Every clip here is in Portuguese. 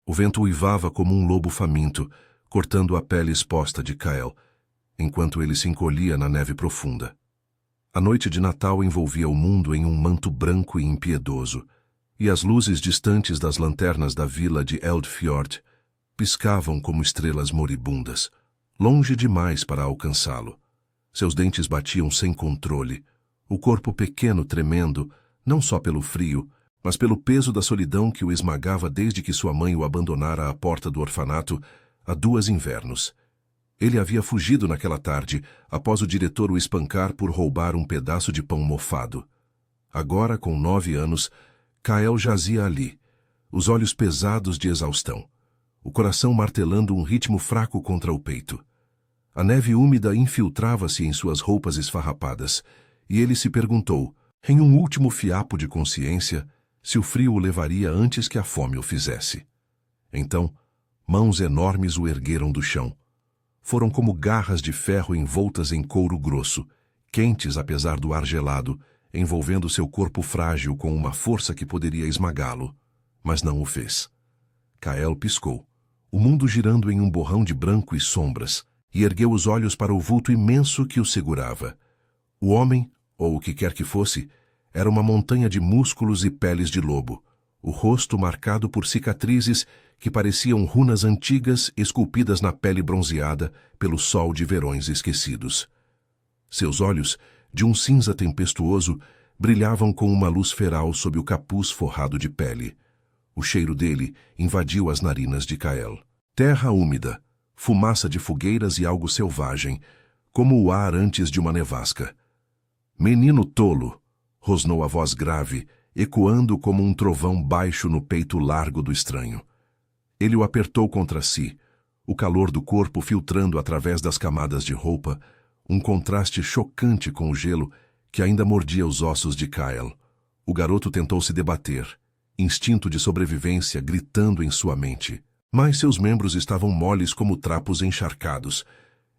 O vento uivava como um lobo faminto, cortando a pele exposta de Kael, enquanto ele se encolhia na neve profunda. A noite de Natal envolvia o mundo em um manto branco e impiedoso, e as luzes distantes das lanternas da vila de Eldfjord piscavam como estrelas moribundas, longe demais para alcançá-lo. Seus dentes batiam sem controle, o corpo pequeno tremendo, não só pelo frio, mas pelo peso da solidão que o esmagava desde que sua mãe o abandonara à porta do orfanato há 2 invernos. Ele havia fugido naquela tarde, após o diretor o espancar por roubar um pedaço de pão mofado. Agora, com 9 anos, Kael jazia ali, os olhos pesados de exaustão, o coração martelando um ritmo fraco contra o peito. A neve úmida infiltrava-se em suas roupas esfarrapadas, e ele se perguntou, em um último fiapo de consciência, se o frio o levaria antes que a fome o fizesse. Então, mãos enormes o ergueram do chão. Foram como garras de ferro envoltas em couro grosso, quentes apesar do ar gelado, envolvendo seu corpo frágil com uma força que poderia esmagá-lo, mas não o fez. Kael piscou, o mundo girando em um borrão de branco e sombras, e ergueu os olhos para o vulto imenso que o segurava. O homem, ou o que quer que fosse, era uma montanha de músculos e peles de lobo, o rosto marcado por cicatrizes que pareciam runas antigas esculpidas na pele bronzeada pelo sol de verões esquecidos. Seus olhos, de um cinza tempestuoso, brilhavam com uma luz feral sob o capuz forrado de pele. O cheiro dele invadiu as narinas de Kael. Terra úmida, fumaça de fogueiras e algo selvagem, como o ar antes de uma nevasca. "Menino tolo!", rosnou a voz grave, ecoando como um trovão baixo no peito largo do estranho. Ele o apertou contra si, o calor do corpo filtrando através das camadas de roupa, um contraste chocante com o gelo que ainda mordia os ossos de Kael. O garoto tentou se debater, instinto de sobrevivência gritando em sua mente, mas seus membros estavam moles como trapos encharcados.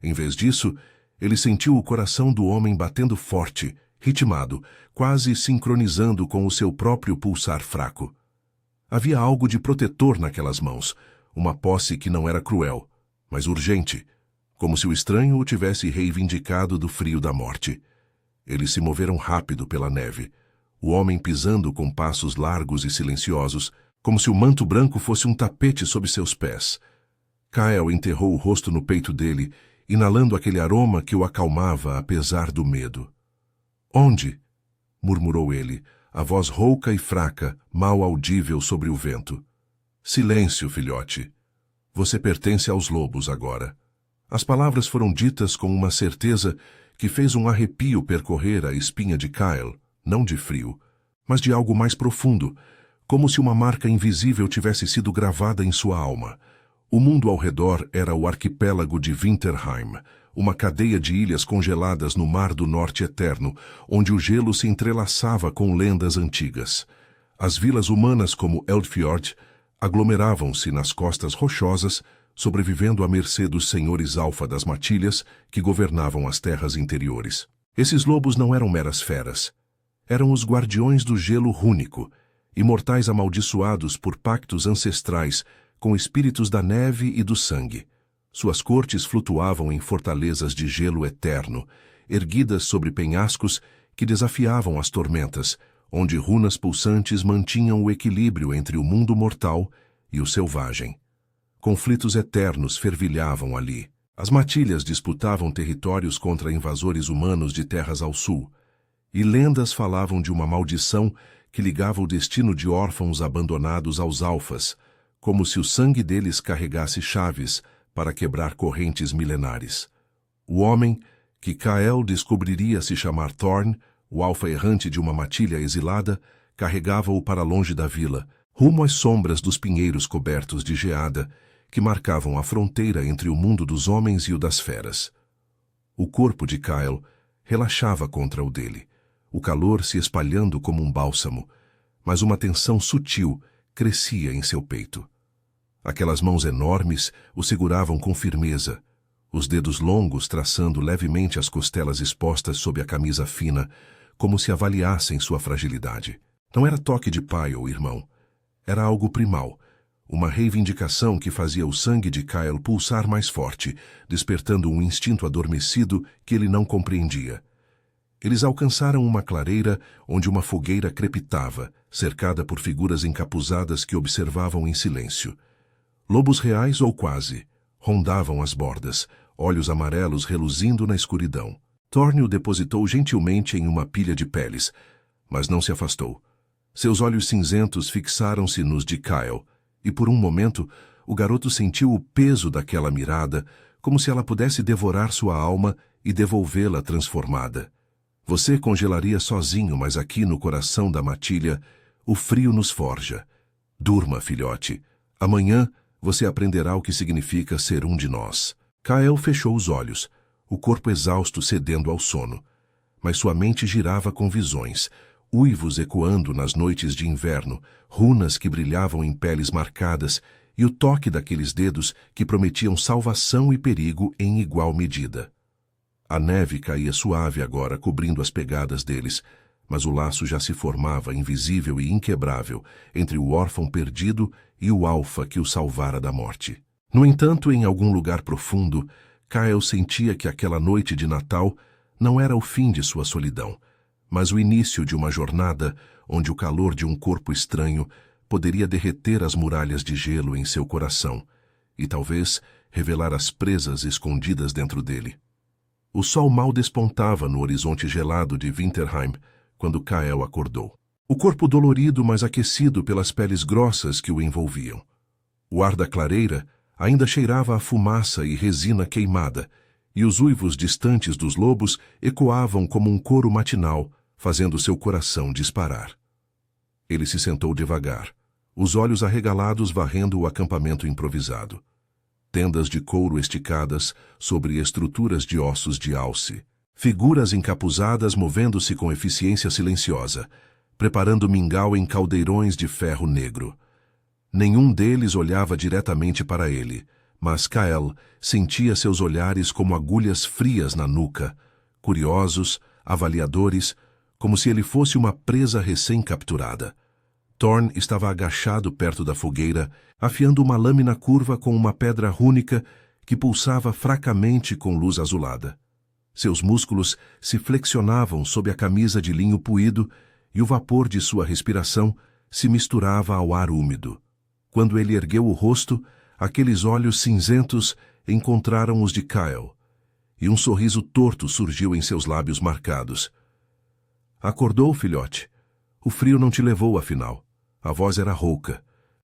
Em vez disso, ele sentiu o coração do homem batendo forte, ritmado, quase sincronizando com o seu próprio pulsar fraco. Havia algo de protetor naquelas mãos, uma posse que não era cruel, mas urgente, como se o estranho o tivesse reivindicado do frio da morte. Eles se moveram rápido pela neve, o homem pisando com passos largos e silenciosos, como se o manto branco fosse um tapete sob seus pés. Kael enterrou o rosto no peito dele, inalando aquele aroma que o acalmava apesar do medo. "Onde?", murmurou ele, a voz rouca e fraca, mal audível sobre o vento. "Silêncio, filhote. Você pertence aos lobos agora." As palavras foram ditas com uma certeza que fez um arrepio percorrer a espinha de Kael, não de frio, mas de algo mais profundo, como se uma marca invisível tivesse sido gravada em sua alma. O mundo ao redor era o arquipélago de Winterheim, uma cadeia de ilhas congeladas no Mar do Norte eterno, onde o gelo se entrelaçava com lendas antigas. As vilas humanas como Eldfjord aglomeravam-se nas costas rochosas, sobrevivendo à mercê dos senhores alfa das matilhas que governavam as terras interiores. Esses lobos não eram meras feras. Eram os guardiões do gelo rúnico, imortais amaldiçoados por pactos ancestrais com espíritos da neve e do sangue. Suas cortes flutuavam em fortalezas de gelo eterno, erguidas sobre penhascos que desafiavam as tormentas, onde runas pulsantes mantinham o equilíbrio entre o mundo mortal e o selvagem. Conflitos eternos fervilhavam ali. As matilhas disputavam territórios contra invasores humanos de terras ao sul, e lendas falavam de uma maldição que ligava o destino de órfãos abandonados aos alfas, como se o sangue deles carregasse chaves para quebrar correntes milenares. O homem, que Kael descobriria se chamar Thorn, o alfa errante de uma matilha exilada, carregava-o para longe da vila, rumo às sombras dos pinheiros cobertos de geada, que marcavam a fronteira entre o mundo dos homens e o das feras. O corpo de Kael relaxava contra o dele, o calor se espalhando como um bálsamo, mas uma tensão sutil crescia em seu peito. Aquelas mãos enormes o seguravam com firmeza, os dedos longos traçando levemente as costelas expostas sob a camisa fina, como se avaliassem sua fragilidade. Não era toque de pai ou irmão. Era algo primal, uma reivindicação que fazia o sangue de Kyle pulsar mais forte, despertando um instinto adormecido que ele não compreendia. Eles alcançaram uma clareira onde uma fogueira crepitava, cercada por figuras encapuzadas que observavam em silêncio. Lobos reais ou quase, rondavam as bordas, olhos amarelos reluzindo na escuridão. Thorne o depositou gentilmente em uma pilha de peles, mas não se afastou. Seus olhos cinzentos fixaram-se nos de Kyle, e por um momento o garoto sentiu o peso daquela mirada, como se ela pudesse devorar sua alma e devolvê-la transformada. Você congelaria sozinho, mas aqui no coração da matilha, o frio nos forja. Durma, filhote. Amanhã você aprenderá o que significa ser um de nós. Kyle fechou os olhos, o corpo exausto cedendo ao sono. Mas sua mente girava com visões, uivos ecoando nas noites de inverno, runas que brilhavam em peles marcadas e o toque daqueles dedos que prometiam salvação e perigo em igual medida. A neve caía suave agora, cobrindo as pegadas deles, mas o laço já se formava, invisível e inquebrável, entre o órfão perdido e o alfa que o salvara da morte. No entanto, em algum lugar profundo, Kyle sentia que aquela noite de Natal não era o fim de sua solidão, mas o início de uma jornada onde o calor de um corpo estranho poderia derreter as muralhas de gelo em seu coração e talvez revelar as presas escondidas dentro dele. O sol mal despontava no horizonte gelado de Winterheim quando Kyle acordou. O corpo dolorido, mas aquecido pelas peles grossas que o envolviam. O ar da clareira ainda cheirava a fumaça e resina queimada, e os uivos distantes dos lobos ecoavam como um coro matinal, fazendo seu coração disparar. Ele se sentou devagar, os olhos arregalados varrendo o acampamento improvisado. Tendas de couro esticadas sobre estruturas de ossos de alce. Figuras encapuzadas movendo-se com eficiência silenciosa, preparando mingau em caldeirões de ferro negro. Nenhum deles olhava diretamente para ele, mas Kyle sentia seus olhares como agulhas frias na nuca, curiosos, avaliadores, como se ele fosse uma presa recém-capturada. Thorne estava agachado perto da fogueira, afiando uma lâmina curva com uma pedra rúnica que pulsava fracamente com luz azulada. Seus músculos se flexionavam sob a camisa de linho puído e o vapor de sua respiração se misturava ao ar úmido. Quando ele ergueu o rosto, aqueles olhos cinzentos encontraram os de Kyle, e um sorriso torto surgiu em seus lábios marcados. Acordou, filhote? O frio não te levou, afinal. A voz era rouca,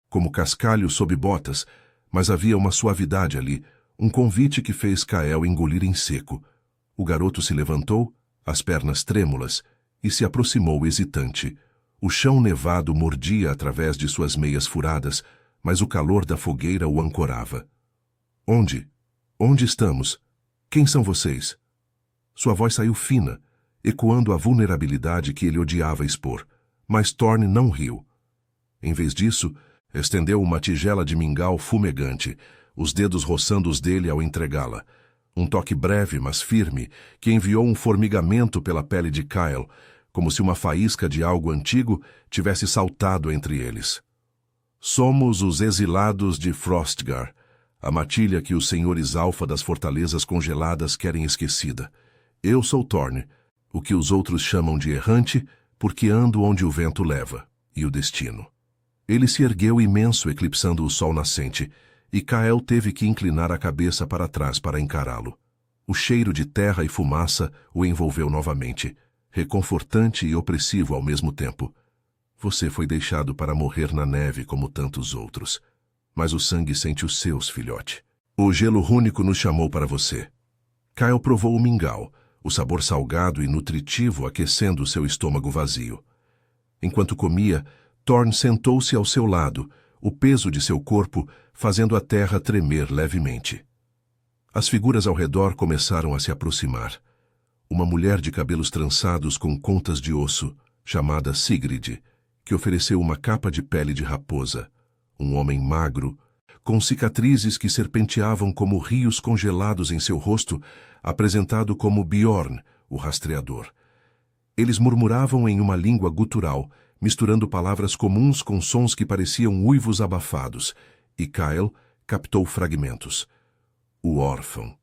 como cascalho sob botas, mas havia uma suavidade ali, um convite que fez Kyle engolir em seco. O garoto se levantou, as pernas trêmulas, e se aproximou hesitante. O chão nevado mordia através de suas meias furadas, mas o calor da fogueira o ancorava. Onde? Onde estamos? Quem são vocês? Sua voz saiu fina, ecoando a vulnerabilidade que ele odiava expor, mas Thorne não riu. Em vez disso, estendeu uma tigela de mingau fumegante, os dedos roçando os dele ao entregá-la. Um toque breve, mas firme, que enviou um formigamento pela pele de Kyle, como se uma faísca de algo antigo tivesse saltado entre eles. Somos os exilados de Frostgar, a matilha que os senhores alfa das fortalezas congeladas querem esquecida. Eu sou Thorne, o que os outros chamam de errante, porque ando onde o vento leva, e o destino. Ele se ergueu imenso, eclipsando o sol nascente, e Kyle teve que inclinar a cabeça para trás para encará-lo. O cheiro de terra e fumaça o envolveu novamente, reconfortante e opressivo ao mesmo tempo. Você foi deixado para morrer na neve como tantos outros. Mas o sangue sente os seus, filhote. O gelo rúnico nos chamou para você. Kyle provou o mingau, o sabor salgado e nutritivo aquecendo seu estômago vazio. Enquanto comia, Thorne sentou-se ao seu lado, o peso de seu corpo fazendo a terra tremer levemente. As figuras ao redor começaram a se aproximar. Uma mulher de cabelos trançados com contas de osso, chamada Sigrid, que ofereceu uma capa de pele de raposa. Um homem magro, com cicatrizes que serpenteavam como rios congelados em seu rosto, apresentado como Bjorn, o rastreador. Eles murmuravam em uma língua gutural, misturando palavras comuns com sons que pareciam uivos abafados, e Kyle captou fragmentos. O órfão.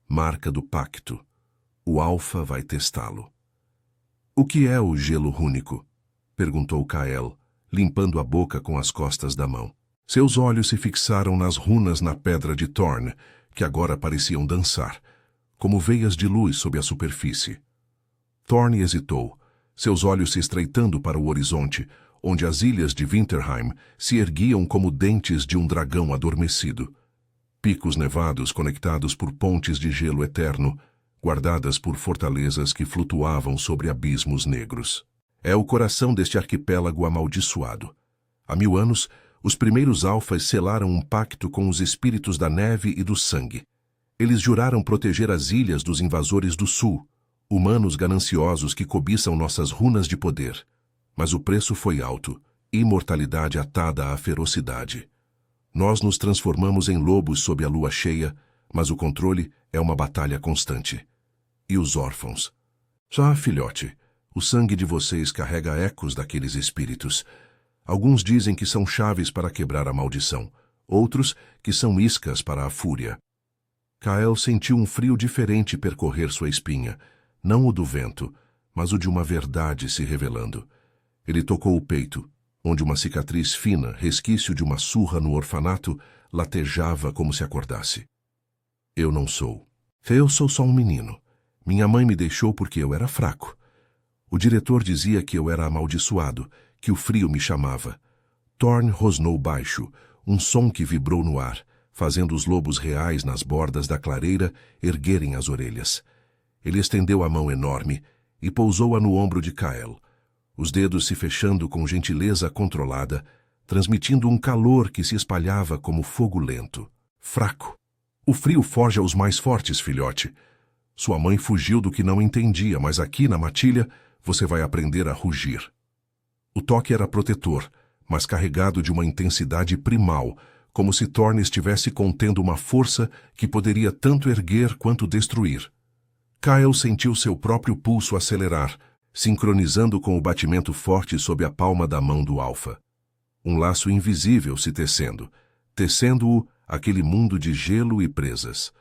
Marca do pacto. O Alfa vai testá-lo. O que é o gelo rúnico? Perguntou Kyle, limpando a boca com as costas da mão. Seus olhos se fixaram nas runas na pedra de Thorn, que agora pareciam dançar, como veias de luz sob a superfície. Thorn hesitou, seus olhos se estreitando para o horizonte, onde as ilhas de Winterheim se erguiam como dentes de um dragão adormecido. Picos nevados conectados por pontes de gelo eterno, guardadas por fortalezas que flutuavam sobre abismos negros. É o coração deste arquipélago amaldiçoado. Há 1000 anos, os primeiros alfas selaram um pacto com os espíritos da neve e do sangue. Eles juraram proteger as ilhas dos invasores do sul, humanos gananciosos que cobiçam nossas runas de poder. Mas o preço foi alto, imortalidade atada à ferocidade. Nós nos transformamos em lobos sob a lua cheia, mas o controle é uma batalha constante. E os órfãos? Filhote, o sangue de vocês carrega ecos daqueles espíritos. Alguns dizem que são chaves para quebrar a maldição, outros que são iscas para a fúria. Kyle sentiu um frio diferente percorrer sua espinha, não o do vento, mas o de uma verdade se revelando. Ele tocou o peito, onde uma cicatriz fina, resquício de uma surra no orfanato, latejava como se acordasse. Eu não sou. Eu sou só um menino. Minha mãe me deixou porque eu era fraco. O diretor dizia que eu era amaldiçoado, que o frio me chamava. Thorn rosnou baixo, um som que vibrou no ar, fazendo os lobos reais nas bordas da clareira erguerem as orelhas. Ele estendeu a mão enorme e pousou-a no ombro de Kyle, os dedos se fechando com gentileza controlada, transmitindo um calor que se espalhava como fogo lento. Fraco. O frio forja os mais fortes, filhote. Sua mãe fugiu do que não entendia, mas aqui na matilha você vai aprender a rugir. O toque era protetor, mas carregado de uma intensidade primal, como se Thorn estivesse contendo uma força que poderia tanto erguer quanto destruir. Kyle sentiu seu próprio pulso acelerar, sincronizando com o batimento forte sob a palma da mão do Alfa. Um laço invisível se tecendo, tecendo-o aquele mundo de gelo e presas.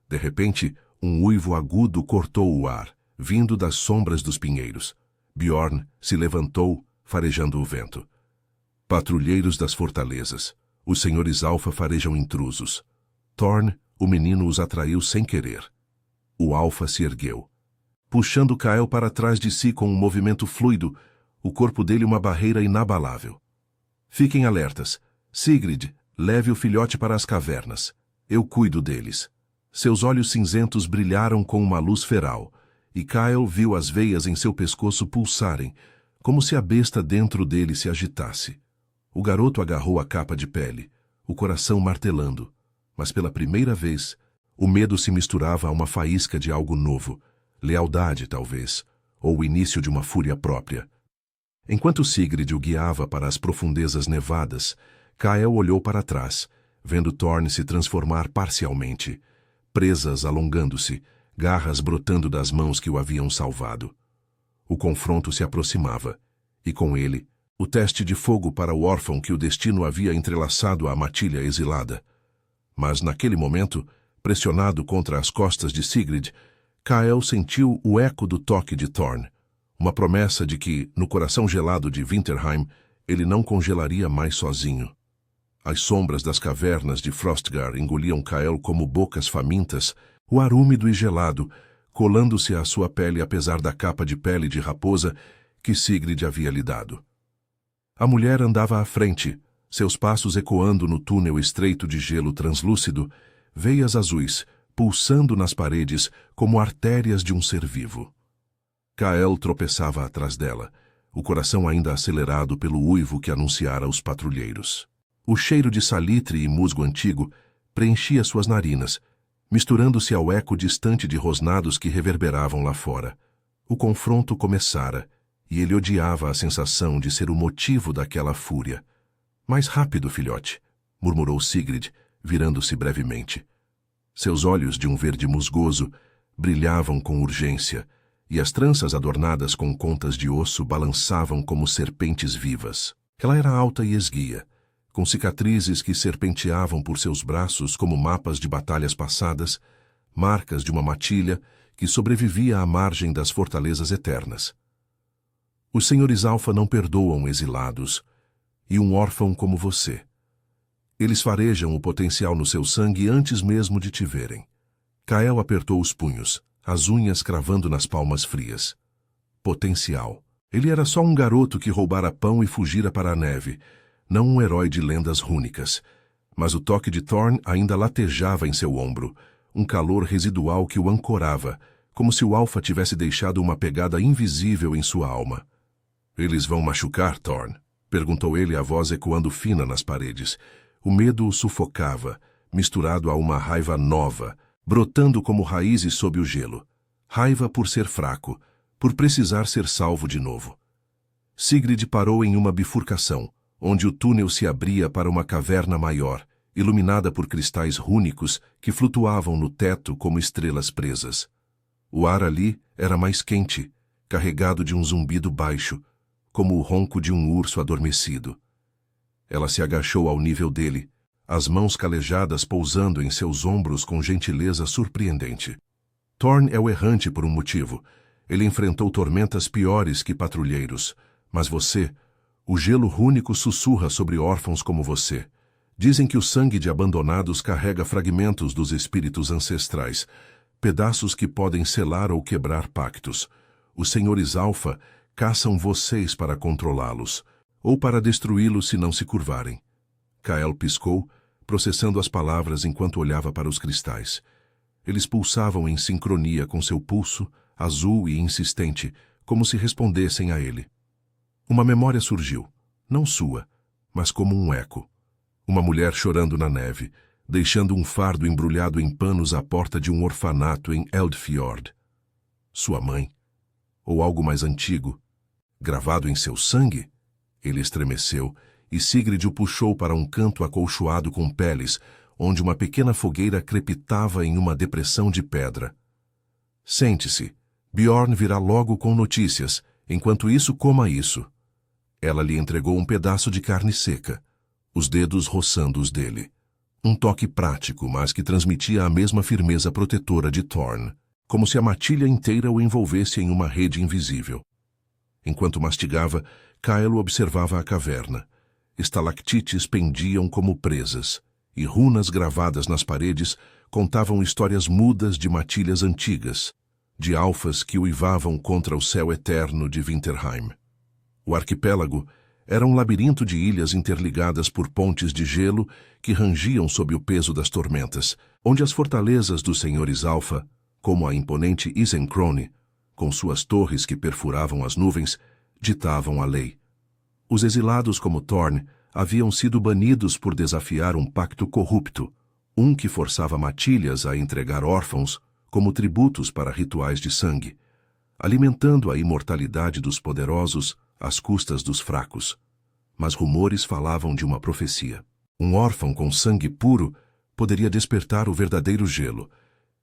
De repente, um uivo agudo cortou o ar, vindo das sombras dos pinheiros. Bjorn se levantou, farejando o vento. Patrulheiros das fortalezas. Os senhores Alfa farejam intrusos. Thorn, o menino, os atraiu sem querer. O Alfa se ergueu, puxando Kyle para trás de si com um movimento fluido, o corpo dele uma barreira inabalável. Fiquem alertas. Sigrid, leve o filhote para as cavernas. Eu cuido deles. Seus olhos cinzentos brilharam com uma luz feral, e Kyle viu as veias em seu pescoço pulsarem, como se a besta dentro dele se agitasse. O garoto agarrou a capa de pele, o coração martelando, mas pela primeira vez, o medo se misturava a uma faísca de algo novo, lealdade, talvez, ou o início de uma fúria própria. Enquanto Sigrid o guiava para as profundezas nevadas, Kyle olhou para trás, vendo Thorn se transformar parcialmente, presas alongando-se, garras brotando das mãos que o haviam salvado. O confronto se aproximava, e com ele, o teste de fogo para o órfão que o destino havia entrelaçado à matilha exilada. Mas naquele momento, pressionado contra as costas de Sigrid, Kyle sentiu o eco do toque de Thorn, uma promessa de que, no coração gelado de Winterheim, ele não congelaria mais sozinho. As sombras das cavernas de Frostgar engoliam Kyle como bocas famintas, o ar úmido e gelado, colando-se à sua pele apesar da capa de pele de raposa que Sigrid havia lhe dado. A mulher andava à frente, seus passos ecoando no túnel estreito de gelo translúcido, veias azuis, pulsando nas paredes como artérias de um ser vivo. Kyle tropeçava atrás dela, o coração ainda acelerado pelo uivo que anunciara os patrulheiros. O cheiro de salitre e musgo antigo preenchia suas narinas, misturando-se ao eco distante de rosnados que reverberavam lá fora. O confronto começara, e ele odiava a sensação de ser o motivo daquela fúria. Mais rápido, filhote, murmurou Sigrid, virando-se brevemente. Seus olhos, de um verde musgoso, brilhavam com urgência, e as tranças adornadas com contas de osso balançavam como serpentes vivas. Ela era alta e esguia, com cicatrizes que serpenteavam por seus braços como mapas de batalhas passadas, marcas de uma matilha que sobrevivia à margem das fortalezas eternas. Os senhores Alfa não perdoam exilados, e um órfão como você. Eles farejam o potencial no seu sangue antes mesmo de te verem. Kael apertou os punhos, as unhas cravando nas palmas frias. Potencial. Ele era só um garoto que roubara pão e fugira para a neve, não um herói de lendas rúnicas. Mas o toque de Thorn ainda latejava em seu ombro, um calor residual que o ancorava, como se o Alfa tivesse deixado uma pegada invisível em sua alma. Eles vão machucar, Thorn? Perguntou ele, a voz ecoando fina nas paredes. O medo o sufocava, misturado a uma raiva nova, brotando como raízes sob o gelo. Raiva por ser fraco, por precisar ser salvo de novo. Sigrid parou em uma bifurcação, onde o túnel se abria para uma caverna maior, iluminada por cristais rúnicos que flutuavam no teto como estrelas presas. O ar ali era mais quente, carregado de um zumbido baixo, como o ronco de um urso adormecido. Ela se agachou ao nível dele, as mãos calejadas pousando em seus ombros com gentileza surpreendente. Thorn é o errante por um motivo. Ele enfrentou tormentas piores que patrulheiros. Mas você, o gelo rúnico sussurra sobre órfãos como você. Dizem que o sangue de abandonados carrega fragmentos dos espíritos ancestrais, pedaços que podem selar ou quebrar pactos. Os senhores Alfa caçam vocês para controlá-los, ou para destruí-los se não se curvarem. Kael piscou, processando as palavras enquanto olhava para os cristais. Eles pulsavam em sincronia com seu pulso, azul e insistente, como se respondessem a ele. Uma memória surgiu, não sua, mas como um eco. Uma mulher chorando na neve, deixando um fardo embrulhado em panos à porta de um orfanato em Eldfjord. Sua mãe? Ou algo mais antigo? Gravado em seu sangue? Ele estremeceu, e Sigrid o puxou para um canto acolchoado com peles, onde uma pequena fogueira crepitava em uma depressão de pedra. Sente-se. Bjorn virá logo com notícias. Enquanto isso, coma isso. Ela lhe entregou um pedaço de carne seca, os dedos roçando os dele. Um toque prático, mas que transmitia a mesma firmeza protetora de Thorn, como se a matilha inteira o envolvesse em uma rede invisível. Enquanto mastigava, Kael observava a caverna. Estalactites pendiam como presas, e runas gravadas nas paredes contavam histórias mudas de matilhas antigas, de alfas que uivavam contra o céu eterno de Winterheim. O arquipélago era um labirinto de ilhas interligadas por pontes de gelo que rangiam sob o peso das tormentas, onde as fortalezas dos senhores Alfa, como a imponente Isenkrone, com suas torres que perfuravam as nuvens, ditavam a lei. Os exilados como Thorn haviam sido banidos por desafiar um pacto corrupto, um que forçava matilhas a entregar órfãos como tributos para rituais de sangue, alimentando a imortalidade dos poderosos às custas dos fracos. Mas rumores falavam de uma profecia. Um órfão com sangue puro poderia despertar o verdadeiro gelo,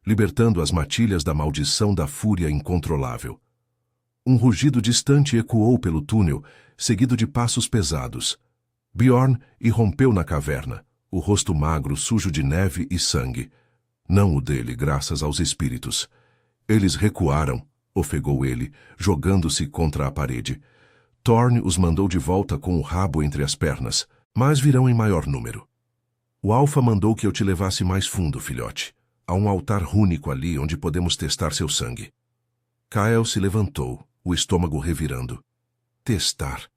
libertando as matilhas da maldição da fúria incontrolável. Um rugido distante ecoou pelo túnel, seguido de passos pesados. Bjorn irrompeu na caverna, o rosto magro sujo de neve e sangue. Não o dele, graças aos espíritos. Eles recuaram, ofegou ele, jogando-se contra a parede. Thorn os mandou de volta com o rabo entre as pernas, mas virão em maior número. O Alfa mandou que eu te levasse mais fundo, filhote. Há um altar rúnico ali onde podemos testar seu sangue. Kael se levantou, o estômago revirando. Testar.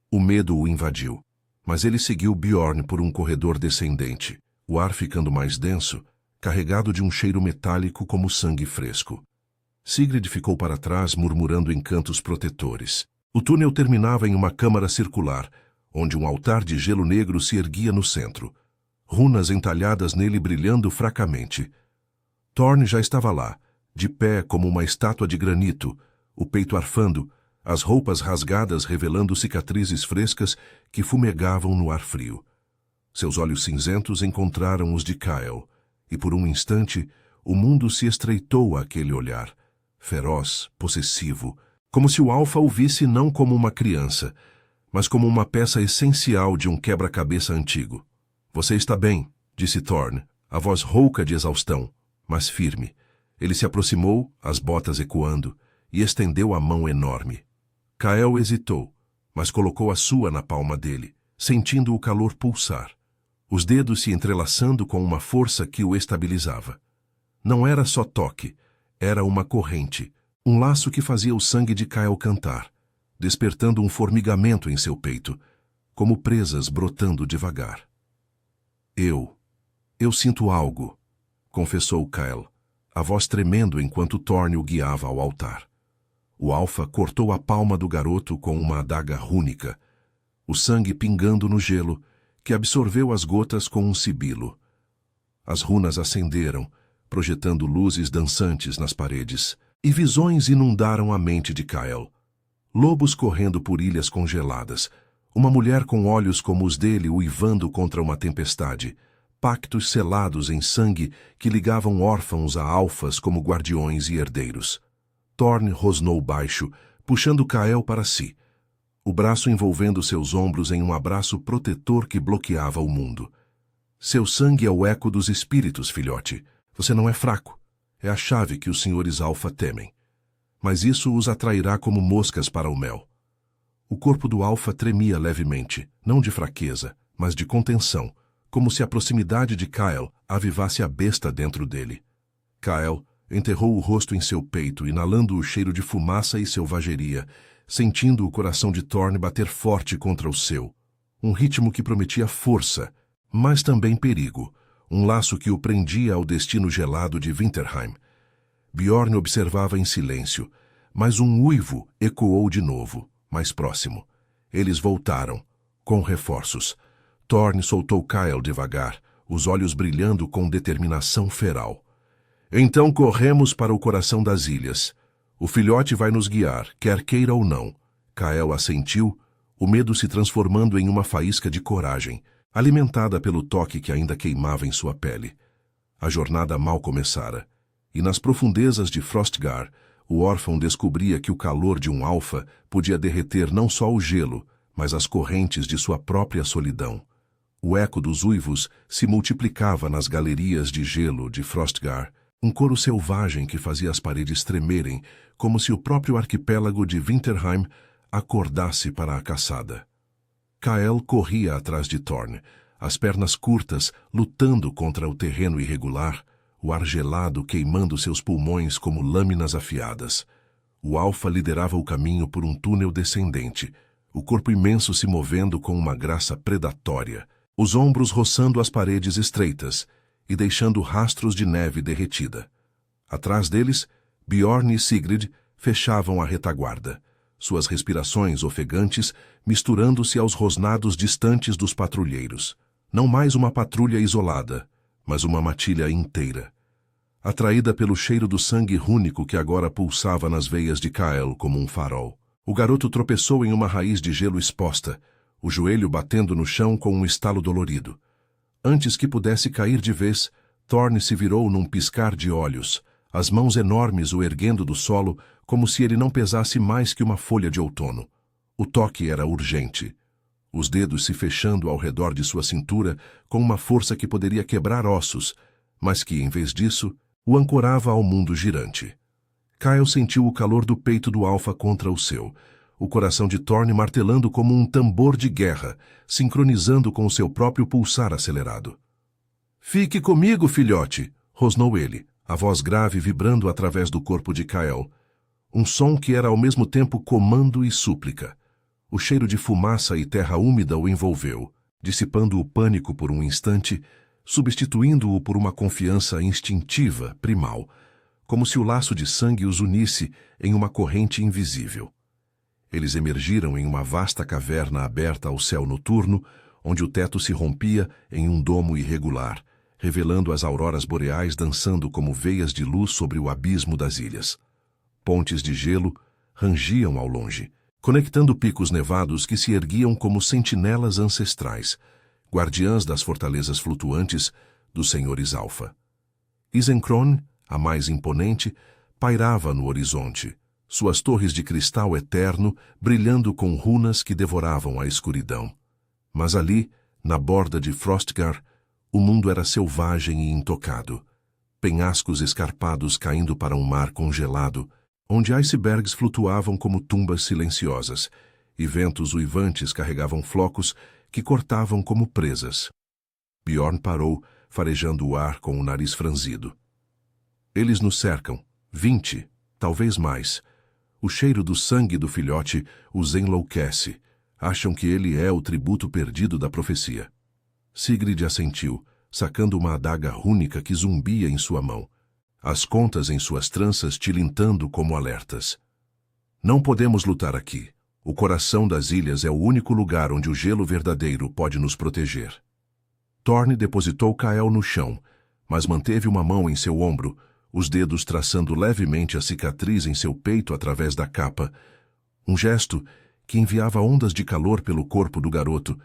O medo o invadiu, mas ele seguiu Bjorn por um corredor descendente, o ar ficando mais denso, carregado de um cheiro metálico como sangue fresco. Sigrid ficou para trás, murmurando encantos protetores. O túnel terminava em uma câmara circular, onde um altar de gelo negro se erguia no centro, runas entalhadas nele brilhando fracamente. Thorn já estava lá, de pé como uma estátua de granito, o peito arfando, as roupas rasgadas revelando cicatrizes frescas que fumegavam no ar frio. Seus olhos cinzentos encontraram os de Kael, e por um instante o mundo se estreitou àquele olhar, feroz, possessivo, como se o Alfa o visse não como uma criança, mas como uma peça essencial de um quebra-cabeça antigo. Você está bem, disse Thorne, a voz rouca de exaustão, mas firme. Ele se aproximou, as botas ecoando, e estendeu a mão enorme. Kyle hesitou, mas colocou a sua na palma dele, sentindo o calor pulsar, os dedos se entrelaçando com uma força que o estabilizava. Não era só toque, era uma corrente, um laço que fazia o sangue de Kyle cantar, despertando um formigamento em seu peito, como presas brotando devagar. Eu sinto algo, confessou Kyle, a voz tremendo enquanto Thorne o guiava ao altar. O Alfa cortou a palma do garoto com uma adaga rúnica, o sangue pingando no gelo, que absorveu as gotas com um sibilo. As runas acenderam, projetando luzes dançantes nas paredes, e visões inundaram a mente de Kyle. Lobos correndo por ilhas congeladas, uma mulher com olhos como os dele uivando contra uma tempestade, pactos selados em sangue que ligavam órfãos a alfas como guardiões e herdeiros. Thorne rosnou baixo, puxando Kyle para si, o braço envolvendo seus ombros em um abraço protetor que bloqueava o mundo. Seu sangue é o eco dos espíritos, filhote. Você não é fraco. É a chave que os senhores Alfa temem. Mas isso os atrairá como moscas para o mel. O corpo do Alfa tremia levemente, não de fraqueza, mas de contenção, como se a proximidade de Kyle avivasse a besta dentro dele. Kyle enterrou o rosto em seu peito, inalando o cheiro de fumaça e selvageria, sentindo o coração de Thorne bater forte contra o seu. Um ritmo que prometia força, mas também perigo, um laço que o prendia ao destino gelado de Winterheim. Bjorn observava em silêncio, mas um uivo ecoou de novo, mais próximo. Eles voltaram, com reforços. Thorne soltou Kyle devagar, os olhos brilhando com determinação feral. Então corremos para o coração das ilhas. O filhote vai nos guiar, quer queira ou não. Kyle assentiu, o medo se transformando em uma faísca de coragem, alimentada pelo toque que ainda queimava em sua pele. A jornada mal começara, e nas profundezas de Frostgar, o órfão descobria que o calor de um alfa podia derreter não só o gelo, mas as correntes de sua própria solidão. O eco dos uivos se multiplicava nas galerias de gelo de Frostgar, um coro selvagem que fazia as paredes tremerem, como se o próprio arquipélago de Winterheim acordasse para a caçada. Kyle corria atrás de Thorne, as pernas curtas lutando contra o terreno irregular, o ar gelado queimando seus pulmões como lâminas afiadas. O Alfa liderava o caminho por um túnel descendente, o corpo imenso se movendo com uma graça predatória, os ombros roçando as paredes estreitas e deixando rastros de neve derretida. Atrás deles, Bjorn e Sigrid fechavam a retaguarda, suas respirações ofegantes misturando-se aos rosnados distantes dos patrulheiros. Não mais uma patrulha isolada, mas uma matilha inteira. Atraída pelo cheiro do sangue rúnico que agora pulsava nas veias de Kyle como um farol, o garoto tropeçou em uma raiz de gelo exposta, o joelho batendo no chão com um estalo dolorido. Antes que pudesse cair de vez, Thorne se virou num piscar de olhos, as mãos enormes o erguendo do solo como se ele não pesasse mais que uma folha de outono. O toque era urgente. Os dedos se fechando ao redor de sua cintura com uma força que poderia quebrar ossos, mas que, em vez disso, o ancorava ao mundo girante. Kyle sentiu o calor do peito do Alfa contra o seu, o coração de Thorne martelando como um tambor de guerra, sincronizando com o seu próprio pulsar acelerado. "Fique comigo, filhote!" rosnou ele, a voz grave vibrando através do corpo de Kyle, um som que era ao mesmo tempo comando e súplica. O cheiro de fumaça e terra úmida o envolveu, dissipando o pânico por um instante, substituindo-o por uma confiança instintiva, primal, como se o laço de sangue os unisse em uma corrente invisível. Eles emergiram em uma vasta caverna aberta ao céu noturno, onde o teto se rompia em um domo irregular, revelando as auroras boreais dançando como veias de luz sobre o abismo das ilhas. Pontes de gelo rangiam ao longe, conectando picos nevados que se erguiam como sentinelas ancestrais, guardiãs das fortalezas flutuantes dos senhores Alfa. Isenkron, a mais imponente, pairava no horizonte, suas torres de cristal eterno brilhando com runas que devoravam a escuridão. Mas ali, na borda de Frostgar, o mundo era selvagem e intocado. Penhascos escarpados caindo para um mar congelado, onde icebergs flutuavam como tumbas silenciosas, e ventos uivantes carregavam flocos que cortavam como presas. Bjorn parou, farejando o ar com o nariz franzido. Eles nos cercam, 20, talvez mais. O cheiro do sangue do filhote os enlouquece. Acham que ele é o tributo perdido da profecia. Sigrid assentiu, sacando uma adaga rúnica que zumbia em sua mão, as contas em suas tranças tilintando como alertas. Não podemos lutar aqui. O coração das ilhas é o único lugar onde o gelo verdadeiro pode nos proteger. Thorne depositou Kael no chão, mas manteve uma mão em seu ombro, os dedos traçando levemente a cicatriz em seu peito através da capa, um gesto que enviava ondas de calor pelo corpo do garoto,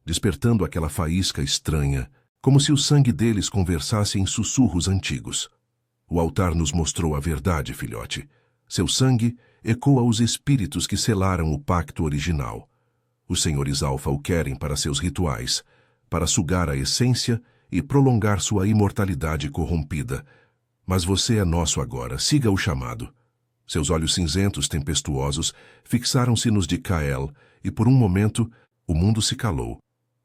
despertando aquela faísca estranha, como se o sangue deles conversasse em sussurros antigos. O altar nos mostrou a verdade, filhote. Seu sangue ecoa os espíritos que selaram o pacto original. Os senhores Alfa o querem para seus rituais, para sugar a essência e prolongar sua imortalidade corrompida. Mas você é nosso agora, siga o chamado. Seus olhos cinzentos tempestuosos fixaram-se nos de Kael, e por um momento o mundo se calou.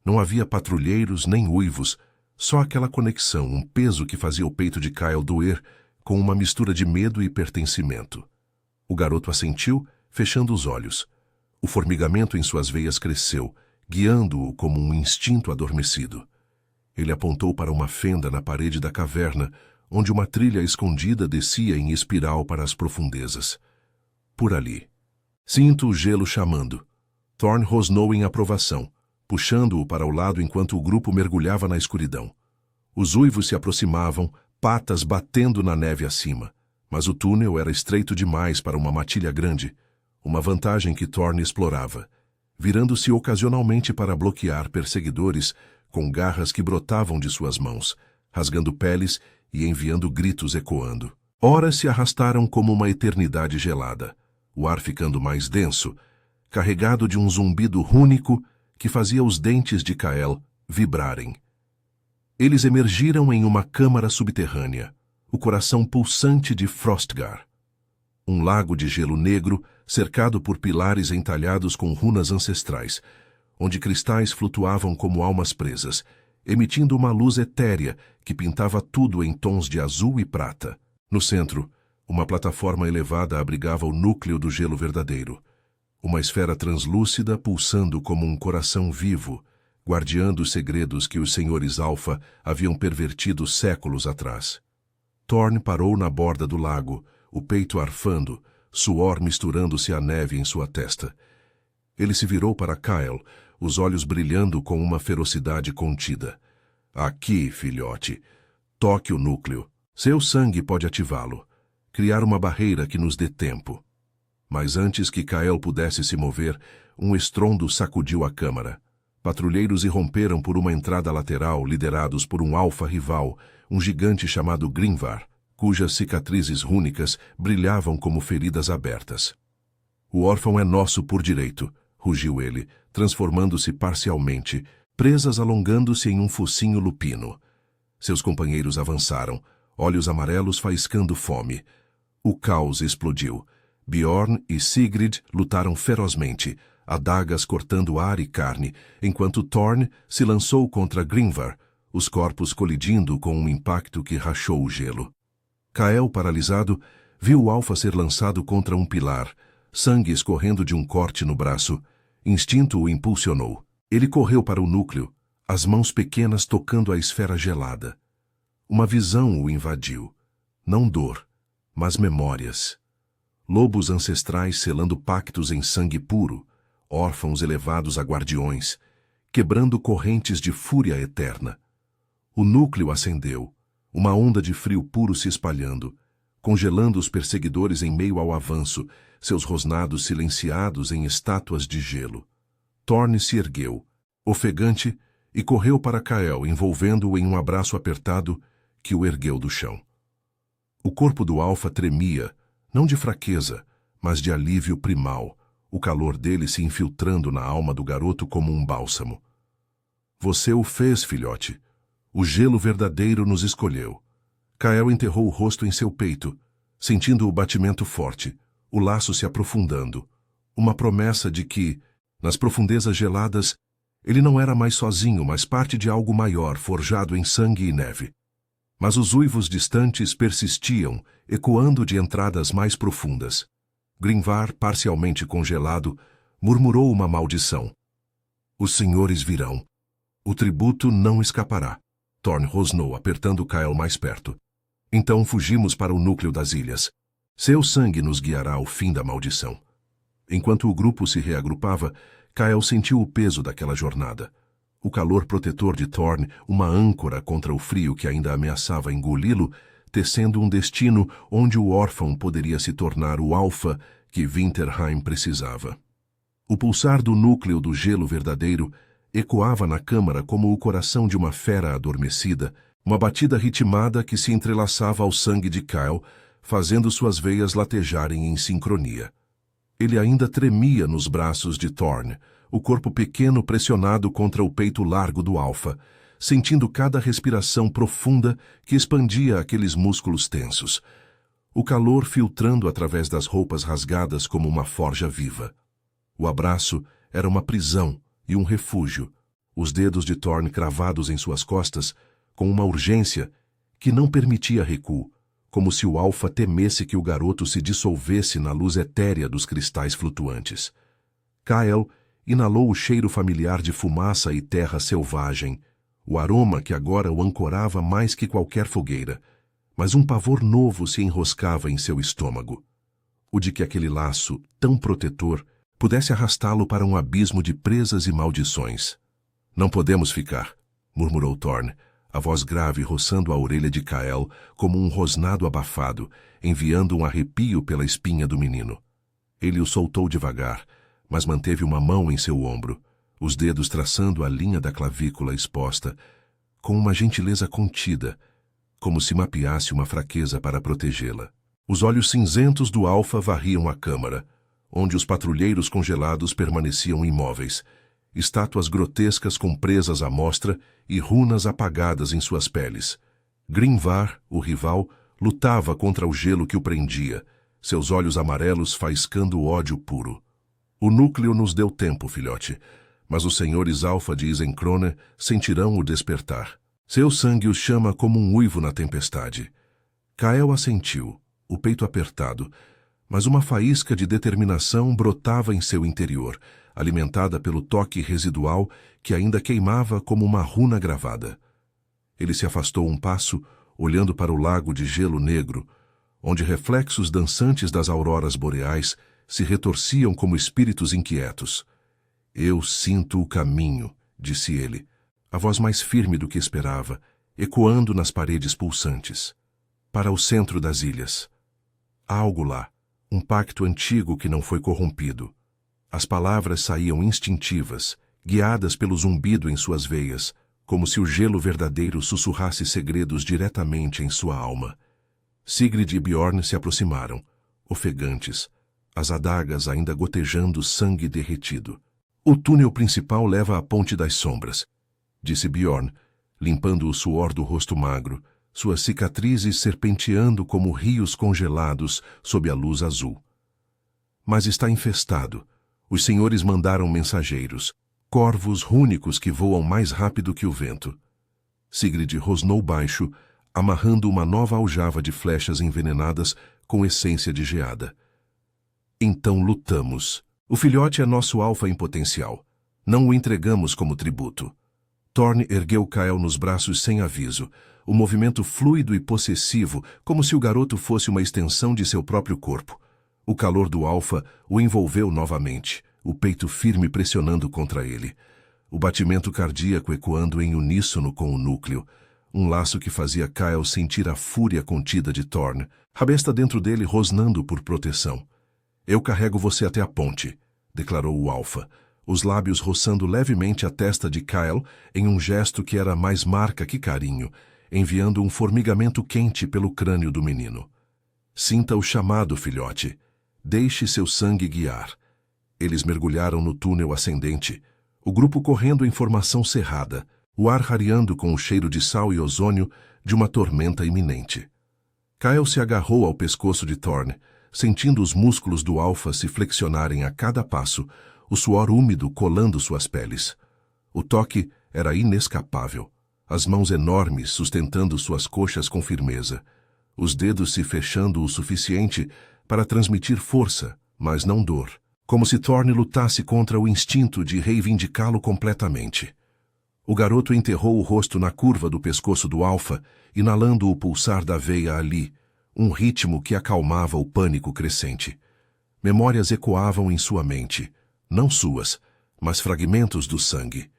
Não havia patrulheiros nem uivos, só aquela conexão, um peso que fazia o peito de Kael doer, com uma mistura de medo e pertencimento. O garoto assentiu, fechando os olhos. O formigamento em suas veias cresceu, guiando-o como um instinto adormecido. Ele apontou para uma fenda na parede da caverna, onde uma trilha escondida descia em espiral para as profundezas. Por ali. Sinto o gelo chamando. Thorne rosnou em aprovação, puxando-o para o lado enquanto o grupo mergulhava na escuridão. Os uivos se aproximavam, patas batendo na neve acima, mas o túnel era estreito demais para uma matilha grande, uma vantagem que Thorne explorava, virando-se ocasionalmente para bloquear perseguidores com garras que brotavam de suas mãos, rasgando peles e enviando gritos ecoando. Horas se arrastaram como uma eternidade gelada, o ar ficando mais denso, carregado de um zumbido rúnico que fazia os dentes de Kael vibrarem. Eles emergiram em uma câmara subterrânea, o coração pulsante de Frostgar. Um lago de gelo negro, cercado por pilares entalhados com runas ancestrais, onde cristais flutuavam como almas presas, emitindo uma luz etérea que pintava tudo em tons de azul e prata. No centro, uma plataforma elevada abrigava o núcleo do gelo verdadeiro, uma esfera translúcida pulsando como um coração vivo, guardiando os segredos que os senhores Alfa haviam pervertido séculos atrás. Thorne parou na borda do lago, o peito arfando, suor misturando-se à neve em sua testa. Ele se virou para Kael, os olhos brilhando com uma ferocidade contida. Aqui, filhote. Toque o núcleo. Seu sangue pode ativá-lo. Criar uma barreira que nos dê tempo. Mas antes que Kael pudesse se mover, um estrondo sacudiu a câmara. Patrulheiros irromperam por uma entrada lateral, liderados por um alfa rival, um gigante chamado Grinvar, cujas cicatrizes rúnicas brilhavam como feridas abertas. O órfão é nosso por direito, rugiu ele, transformando-se parcialmente, presas alongando-se em um focinho lupino. Seus companheiros avançaram, olhos amarelos faiscando fome. O caos explodiu. Bjorn e Sigrid lutaram ferozmente, adagas cortando ar e carne, enquanto Thorne se lançou contra Grinvar, os corpos colidindo com um impacto que rachou o gelo. Kael, paralisado, viu o alfa ser lançado contra um pilar, sangue escorrendo de um corte no braço. Instinto o impulsionou. Ele correu para o núcleo, as mãos pequenas tocando a esfera gelada. Uma visão o invadiu. Não dor, mas memórias. Lobos ancestrais selando pactos em sangue puro, órfãos elevados a guardiões, quebrando correntes de fúria eterna. O núcleo acendeu, uma onda de frio puro se espalhando, congelando os perseguidores em meio ao avanço, seus rosnados silenciados em estátuas de gelo. Thorne se ergueu, ofegante, e correu para Kael, envolvendo-o em um abraço apertado que o ergueu do chão. O corpo do alfa tremia, não de fraqueza, mas de alívio primal, o calor dele se infiltrando na alma do garoto como um bálsamo. Você o fez, filhote. O gelo verdadeiro nos escolheu. Kael enterrou o rosto em seu peito, sentindo o batimento forte, o laço se aprofundando, uma promessa de que, nas profundezas geladas, ele não era mais sozinho, mas parte de algo maior, forjado em sangue e neve. Mas os uivos distantes persistiam, ecoando de entradas mais profundas. Grinvar, parcialmente congelado, murmurou uma maldição. Os senhores virão. O tributo não escapará. Thorn rosnou, apertando Kael mais perto. Então fugimos para o núcleo das ilhas. Seu sangue nos guiará ao fim da maldição. Enquanto o grupo se reagrupava, Kael sentiu o peso daquela jornada. O calor protetor de Thorn, uma âncora contra o frio que ainda ameaçava engoli-lo, tecendo um destino onde o órfão poderia se tornar o alfa que Winterheim precisava. O pulsar do núcleo do gelo verdadeiro ecoava na câmara como o coração de uma fera adormecida, uma batida ritmada que se entrelaçava ao sangue de Kael, fazendo suas veias latejarem em sincronia. Ele ainda tremia nos braços de Thorn, o corpo pequeno pressionado contra o peito largo do alfa, sentindo cada respiração profunda que expandia aqueles músculos tensos. O calor filtrando através das roupas rasgadas como uma forja viva. O abraço era uma prisão e um refúgio, os dedos de Thorn cravados em suas costas, com uma urgência que não permitia recuo, como se o alfa temesse que o garoto se dissolvesse na luz etérea dos cristais flutuantes. Kael inalou o cheiro familiar de fumaça e terra selvagem, o aroma que agora o ancorava mais que qualquer fogueira, mas um pavor novo se enroscava em seu estômago. O de que aquele laço, tão protetor, pudesse arrastá-lo para um abismo de presas e maldições. Não podemos ficar, murmurou Thorn, a voz grave roçando a orelha de Kael como um rosnado abafado, enviando um arrepio pela espinha do menino. Ele o soltou devagar, mas manteve uma mão em seu ombro, os dedos traçando a linha da clavícula exposta, com uma gentileza contida, como se mapeasse uma fraqueza para protegê-la. Os olhos cinzentos do alfa varriam a câmara, onde os patrulheiros congelados permaneciam imóveis, estátuas grotescas com presas à mostra e runas apagadas em suas peles. Grinvar, o rival, lutava contra o gelo que o prendia, seus olhos amarelos faiscando ódio puro. O núcleo nos deu tempo, filhote, mas os senhores alfa de Isenkrone sentirão o despertar. Seu sangue os chama como um uivo na tempestade. Kael assentiu, o peito apertado, mas uma faísca de determinação brotava em seu interior, alimentada pelo toque residual que ainda queimava como uma runa gravada. Ele se afastou um passo, olhando para o lago de gelo negro, onde reflexos dançantes das auroras boreais se retorciam como espíritos inquietos. Eu sinto o caminho, disse ele, a voz mais firme do que esperava, ecoando nas paredes pulsantes. Para o centro das ilhas. Há algo lá, um pacto antigo que não foi corrompido. As palavras saíam instintivas, guiadas pelo zumbido em suas veias, como se o gelo verdadeiro sussurrasse segredos diretamente em sua alma. Sigrid e Bjorn se aproximaram, ofegantes, as adagas ainda gotejando sangue derretido. O túnel principal leva à Ponte das Sombras, disse Bjorn, limpando o suor do rosto magro, suas cicatrizes serpenteando como rios congelados sob a luz azul. Mas está infestado. Os senhores mandaram mensageiros, corvos rúnicos que voam mais rápido que o vento. Sigrid rosnou baixo, amarrando uma nova aljava de flechas envenenadas com essência de geada. Então lutamos. O filhote é nosso alfa em potencial. Não o entregamos como tributo. Thorn ergueu Kael nos braços sem aviso, o movimento fluido e possessivo, como se o garoto fosse uma extensão de seu próprio corpo. O calor do alfa o envolveu novamente, o peito firme pressionando contra ele. O batimento cardíaco ecoando em uníssono com o núcleo, um laço que fazia Kael sentir a fúria contida de Thorn, a besta dentro dele rosnando por proteção. Eu carrego você até a ponte, declarou o alfa, os lábios roçando levemente a testa de Kael em um gesto que era mais marca que carinho, enviando um formigamento quente pelo crânio do menino. Sinta o chamado, filhote. Deixe seu sangue guiar. Eles mergulharam no túnel ascendente, o grupo correndo em formação cerrada, o ar rareando com o cheiro de sal e ozônio de uma tormenta iminente. Kyle se agarrou ao pescoço de Thorne, sentindo os músculos do Alfa se flexionarem a cada passo, o suor úmido colando suas peles. O toque era inescapável, as mãos enormes sustentando suas coxas com firmeza, os dedos se fechando o suficiente para transmitir força, mas não dor, como se Thorne lutasse contra o instinto de reivindicá-lo completamente. O garoto enterrou o rosto na curva do pescoço do Alfa, inalando o pulsar da veia ali, um ritmo que acalmava o pânico crescente. Memórias ecoavam em sua mente, não suas, mas fragmentos do sangue.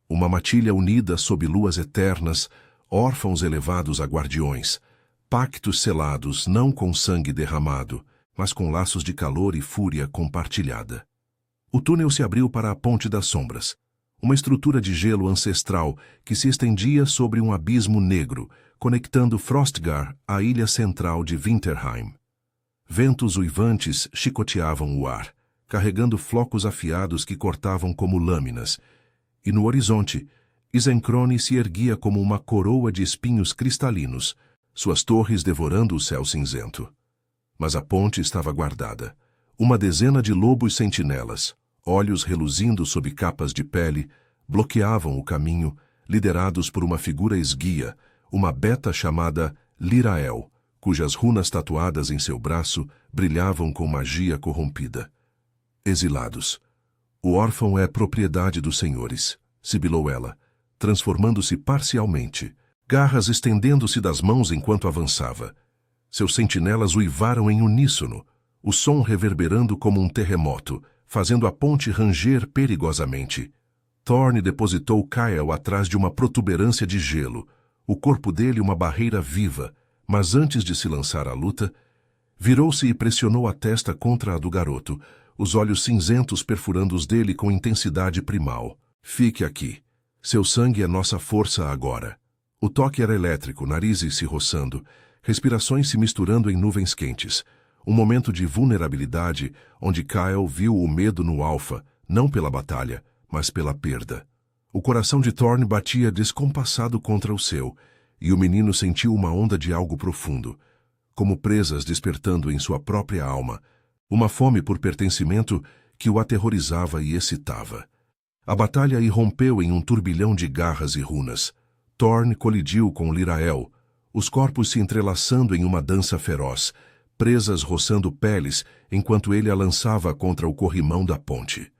Uma matilha unida sob luas eternas, órfãos elevados a guardiões, pactos selados não com sangue derramado, mas com laços de calor e fúria compartilhada. O túnel se abriu para a Ponte das Sombras, uma estrutura de gelo ancestral que se estendia sobre um abismo negro, conectando Frostgar à ilha central de Winterheim. Ventos uivantes chicoteavam o ar, carregando flocos afiados que cortavam como lâminas, e no horizonte, Isenkrone se erguia como uma coroa de espinhos cristalinos, suas torres devorando o céu cinzento. Mas a ponte estava guardada. Uma dezena de lobos sentinelas, olhos reluzindo sob capas de pele, bloqueavam o caminho, liderados por uma figura esguia, uma beta chamada Lirael, cujas runas tatuadas em seu braço brilhavam com magia corrompida. Exilados. O órfão é propriedade dos senhores, sibilou ela, transformando-se parcialmente, garras estendendo-se das mãos enquanto avançava. Seus sentinelas uivaram em uníssono, o som reverberando como um terremoto, fazendo a ponte ranger perigosamente. Thorne depositou Kyle atrás de uma protuberância de gelo, o corpo dele uma barreira viva, mas antes de se lançar à luta, virou-se e pressionou a testa contra a do garoto, os olhos cinzentos perfurando os dele com intensidade primal. Fique aqui. Seu sangue é nossa força agora. O toque era elétrico, narizes se roçando, respirações se misturando em nuvens quentes. Um momento de vulnerabilidade onde Kyle viu o medo no Alfa, não pela batalha, mas pela perda. O coração de Thorne batia descompassado contra o seu, e o menino sentiu uma onda de algo profundo, como presas despertando em sua própria alma, uma fome por pertencimento que o aterrorizava e excitava. A batalha irrompeu em um turbilhão de garras e runas. Thorne colidiu com Lirael, os corpos se entrelaçando em uma dança feroz, presas roçando peles enquanto ele a lançava contra o corrimão da ponte.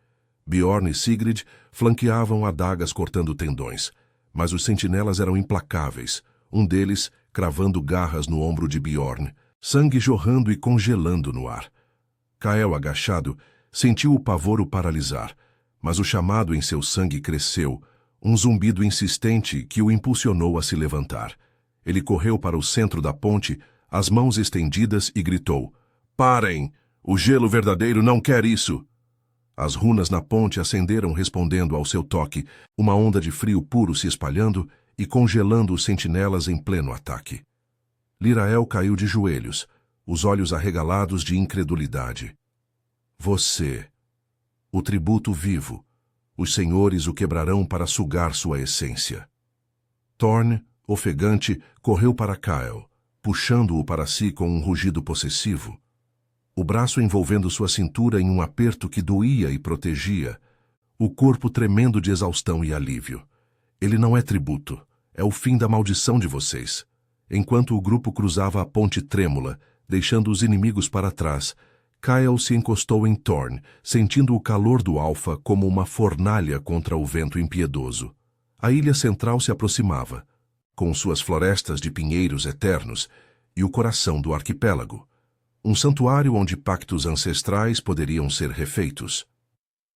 Bjorn e Sigrid flanqueavam adagas cortando tendões, mas os sentinelas eram implacáveis, um deles cravando garras no ombro de Bjorn, sangue jorrando e congelando no ar. Kyle, agachado, sentiu o pavor o paralisar, mas o chamado em seu sangue cresceu, um zumbido insistente que o impulsionou a se levantar. Ele correu para o centro da ponte, as mãos estendidas, e gritou: "Parem! O gelo verdadeiro não quer isso!" As runas na ponte acenderam respondendo ao seu toque, uma onda de frio puro se espalhando e congelando os sentinelas em pleno ataque. Lirael caiu de joelhos, os olhos arregalados de incredulidade. Você, o tributo vivo, os senhores o quebrarão para sugar sua essência. Thorne, ofegante, correu para Kyle, puxando-o para si com um rugido possessivo. O braço envolvendo sua cintura em um aperto que doía e protegia, o corpo tremendo de exaustão e alívio. Ele não é tributo, é o fim da maldição de vocês. Enquanto o grupo cruzava a ponte trêmula, deixando os inimigos para trás, Kyle se encostou em Thorne, sentindo o calor do Alfa como uma fornalha contra o vento impiedoso. A ilha central se aproximava, com suas florestas de pinheiros eternos e o coração do arquipélago. Um santuário onde pactos ancestrais poderiam ser refeitos.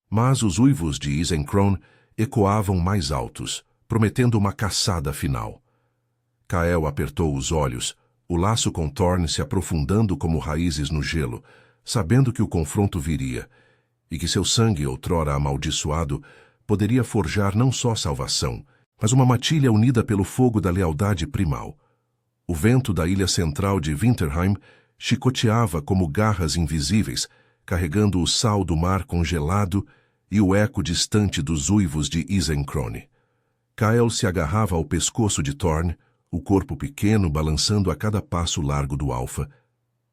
Mas os uivos de Isenkrone ecoavam mais altos, prometendo uma caçada final. Kyle apertou os olhos, o laço com Thorne se aprofundando como raízes no gelo, sabendo que o confronto viria, e que seu sangue, outrora amaldiçoado, poderia forjar não só salvação, mas uma matilha unida pelo fogo da lealdade primal. O vento da ilha central de Winterheim chicoteava como garras invisíveis, carregando o sal do mar congelado e o eco distante dos uivos de Isencrone. Kyle se agarrava ao pescoço de Thorn, o corpo pequeno balançando a cada passo largo do Alfa,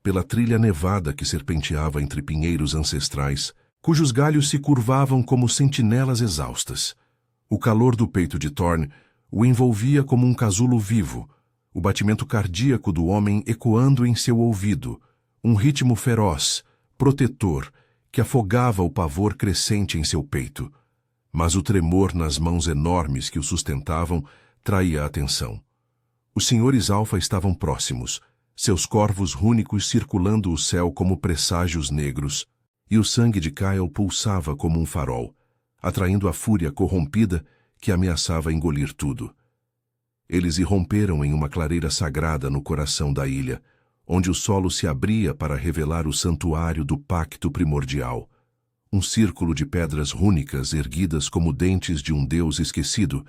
pela trilha nevada que serpenteava entre pinheiros ancestrais, cujos galhos se curvavam como sentinelas exaustas. O calor do peito de Thorn o envolvia como um casulo vivo, o batimento cardíaco do homem ecoando em seu ouvido, um ritmo feroz, protetor, que afogava o pavor crescente em seu peito. Mas o tremor nas mãos enormes que o sustentavam traía a atenção. Os senhores Alfa estavam próximos, seus corvos rúnicos circulando o céu como presságios negros, e o sangue de Kyle pulsava como um farol, atraindo a fúria corrompida que ameaçava engolir tudo. Eles irromperam em uma clareira sagrada no coração da ilha, onde o solo se abria para revelar o santuário do pacto primordial, um círculo de pedras rúnicas erguidas como dentes de um deus esquecido,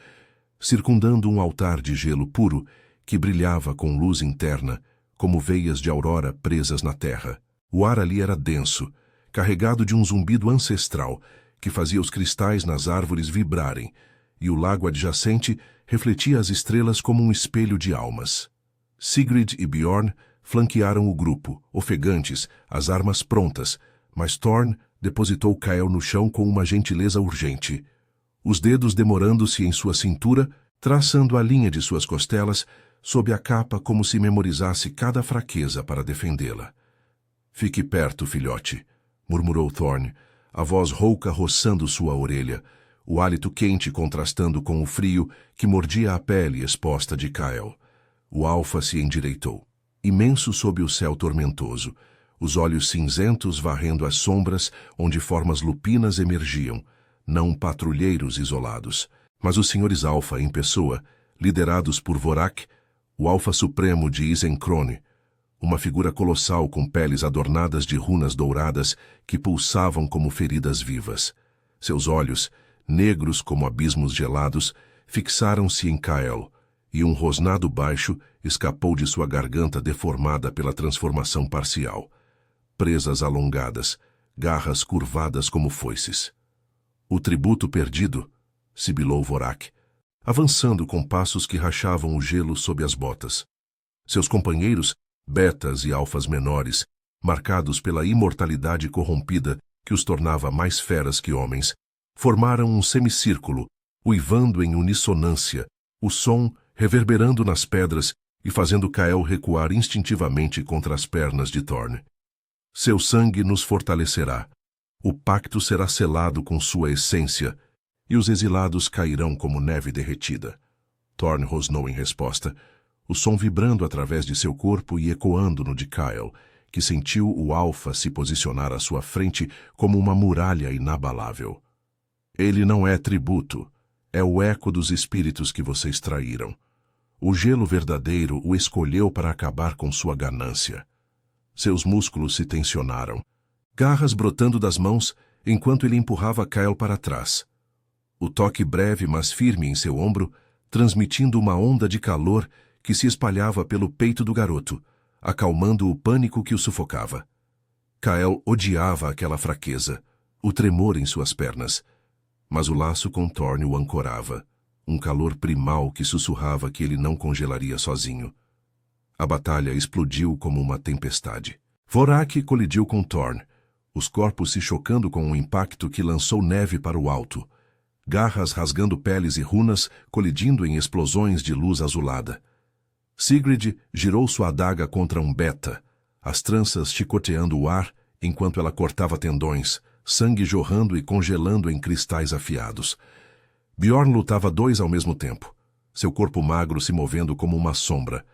circundando um altar de gelo puro que brilhava com luz interna, como veias de aurora presas na terra. O ar ali era denso, carregado de um zumbido ancestral que fazia os cristais nas árvores vibrarem, e o lago adjacente refletia as estrelas como um espelho de almas. Sigrid e Bjorn flanquearam o grupo, ofegantes, as armas prontas, mas Thorn depositou Kyle no chão com uma gentileza urgente, os dedos demorando-se em sua cintura, traçando a linha de suas costelas, sob a capa como se memorizasse cada fraqueza para defendê-la. "Fique perto, filhote", murmurou Thorn, a voz rouca roçando sua orelha, o hálito quente contrastando com o frio que mordia a pele exposta de Kyle. O Alfa se endireitou, imenso sob o céu tormentoso, os olhos cinzentos varrendo as sombras onde formas lupinas emergiam, não patrulheiros isolados, mas os senhores Alfa em pessoa, liderados por Vorak, o Alfa Supremo de Isencrone, uma figura colossal com peles adornadas de runas douradas que pulsavam como feridas vivas. Seus olhos, negros como abismos gelados, fixaram-se em Kyle, e um rosnado baixo escapou de sua garganta deformada pela transformação parcial. Presas alongadas, garras curvadas como foices. "O tributo perdido", sibilou Vorak, avançando com passos que rachavam o gelo sob as botas. Seus companheiros, betas e alfas menores, marcados pela imortalidade corrompida que os tornava mais feras que homens, formaram um semicírculo, uivando em unissonância, o som reverberando nas pedras e fazendo Kyle recuar instintivamente contra as pernas de Thorn. "Seu sangue nos fortalecerá. O pacto será selado com sua essência, e os exilados cairão como neve derretida." Thorn rosnou em resposta, o som vibrando através de seu corpo e ecoando no de Kyle, que sentiu o Alfa se posicionar à sua frente como uma muralha inabalável. "Ele não é tributo, é o eco dos espíritos que vocês traíram. O gelo verdadeiro o escolheu para acabar com sua ganância." Seus músculos se tensionaram, garras brotando das mãos enquanto ele empurrava Kyle para trás. O toque breve mas firme em seu ombro, transmitindo uma onda de calor que se espalhava pelo peito do garoto, acalmando o pânico que o sufocava. Kyle odiava aquela fraqueza, o tremor em suas pernas, mas o laço com Thorn o ancorava, um calor primal que sussurrava que ele não congelaria sozinho. A batalha explodiu como uma tempestade. Vorak colidiu com Thorn, os corpos se chocando com um impacto que lançou neve para o alto, garras rasgando peles e runas colidindo em explosões de luz azulada. Sigrid girou sua adaga contra um beta, as tranças chicoteando o ar enquanto ela cortava tendões, sangue jorrando e congelando em cristais afiados. Bjorn lutava dois ao mesmo tempo, seu corpo magro se movendo como uma sombra,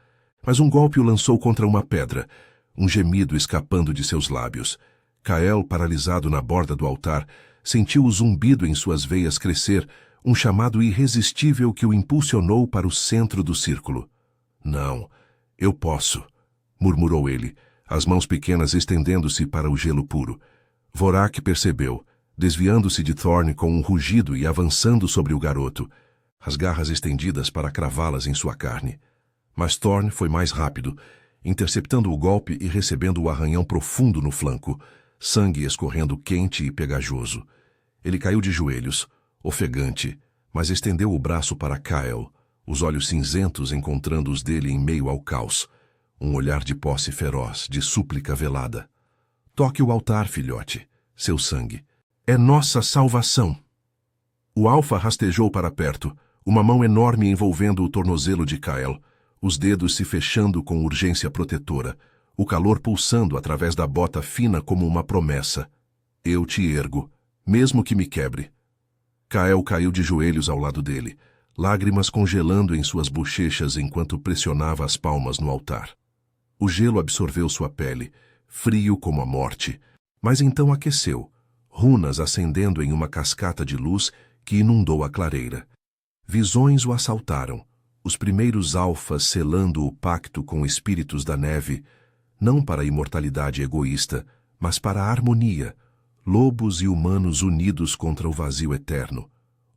mas um golpe o lançou contra uma pedra, um gemido escapando de seus lábios. Kyle, paralisado na borda do altar, sentiu o zumbido em suas veias crescer, um chamado irresistível que o impulsionou para o centro do círculo. "Não, eu posso", murmurou ele, as mãos pequenas estendendo-se para o gelo puro. Vorak percebeu, desviando-se de Thorn com um rugido e avançando sobre o garoto, as garras estendidas para cravá-las em sua carne. Mas Thorn foi mais rápido, interceptando o golpe e recebendo o arranhão profundo no flanco, sangue escorrendo quente e pegajoso. Ele caiu de joelhos, ofegante, mas estendeu o braço para Kyle, os olhos cinzentos encontrando os dele em meio ao caos. Um olhar de posse feroz, de súplica velada. Toque o altar, filhote, seu sangue. É nossa salvação. O Alfa rastejou para perto, uma mão enorme envolvendo o tornozelo de Kyle, os dedos se fechando com urgência protetora, o calor pulsando através da bota fina como uma promessa. Eu te ergo, mesmo que me quebre. Kyle caiu de joelhos ao lado dele, lágrimas congelando em suas bochechas enquanto pressionava as palmas no altar. O gelo absorveu sua pele, frio como a morte, mas então aqueceu, runas acendendo em uma cascata de luz que inundou a clareira. Visões o assaltaram, os primeiros alfas selando o pacto com espíritos da neve, não para a imortalidade egoísta, mas para a harmonia, lobos e humanos unidos contra o vazio eterno,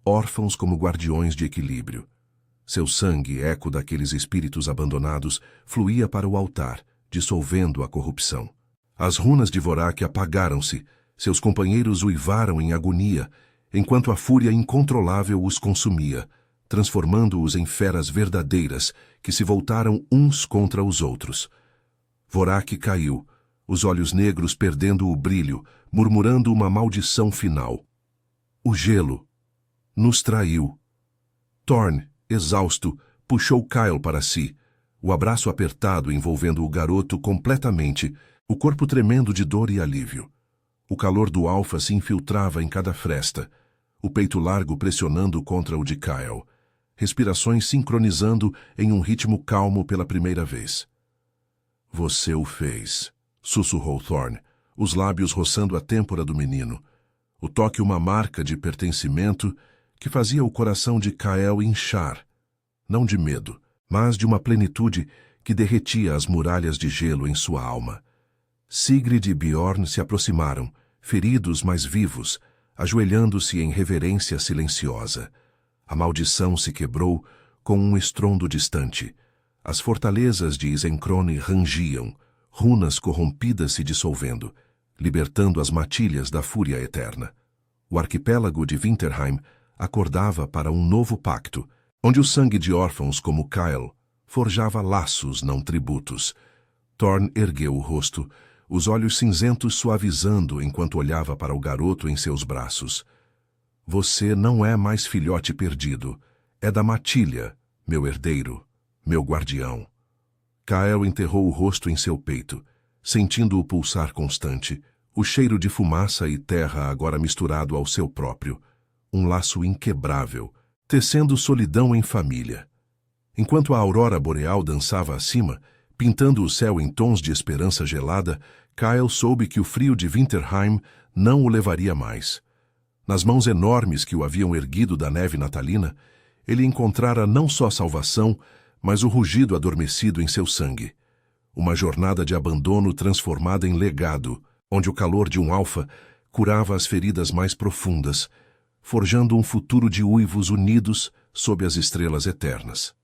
órfãos como guardiões de equilíbrio. Seu sangue, eco daqueles espíritos abandonados, fluía para o altar, dissolvendo a corrupção. As runas de Vorak apagaram-se, seus companheiros uivaram em agonia, enquanto a fúria incontrolável os consumia, transformando-os em feras verdadeiras que se voltaram uns contra os outros. Vorak caiu, os olhos negros perdendo o brilho, murmurando uma maldição final. O gelo nos traiu. Thorn, exausto, puxou Kyle para si, o abraço apertado envolvendo o garoto completamente, o corpo tremendo de dor e alívio. O calor do Alfa se infiltrava em cada fresta, o peito largo pressionando contra o de Kyle, respirações sincronizando em um ritmo calmo pela primeira vez. Você o fez, sussurrou Thorn, os lábios roçando a têmpora do menino, o toque uma marca de pertencimento que fazia o coração de Kyle inchar, não de medo, mas de uma plenitude que derretia as muralhas de gelo em sua alma. Sigrid e Bjorn se aproximaram, feridos mas vivos, ajoelhando-se em reverência silenciosa. A maldição se quebrou com um estrondo distante. As fortalezas de Isenkrone rangiam, runas corrompidas se dissolvendo, libertando as matilhas da fúria eterna. O arquipélago de Winterheim acordava para um novo pacto, onde o sangue de órfãos como Kyle forjava laços, não tributos. Thorn ergueu o rosto, os olhos cinzentos suavizando enquanto olhava para o garoto em seus braços. Você não é mais filhote perdido. É da matilha, meu herdeiro, meu guardião. Kyle enterrou o rosto em seu peito, sentindo o pulsar constante, o cheiro de fumaça e terra agora misturado ao seu próprio. Um laço inquebrável, tecendo solidão em família. Enquanto a aurora boreal dançava acima, pintando o céu em tons de esperança gelada, Kyle soube que o frio de Winterheim não o levaria mais. Nas mãos enormes que o haviam erguido da neve natalina, ele encontrara não só salvação, mas o rugido adormecido em seu sangue. Uma jornada de abandono transformada em legado, onde o calor de um alfa curava as feridas mais profundas, forjando um futuro de uivos unidos sob as estrelas eternas.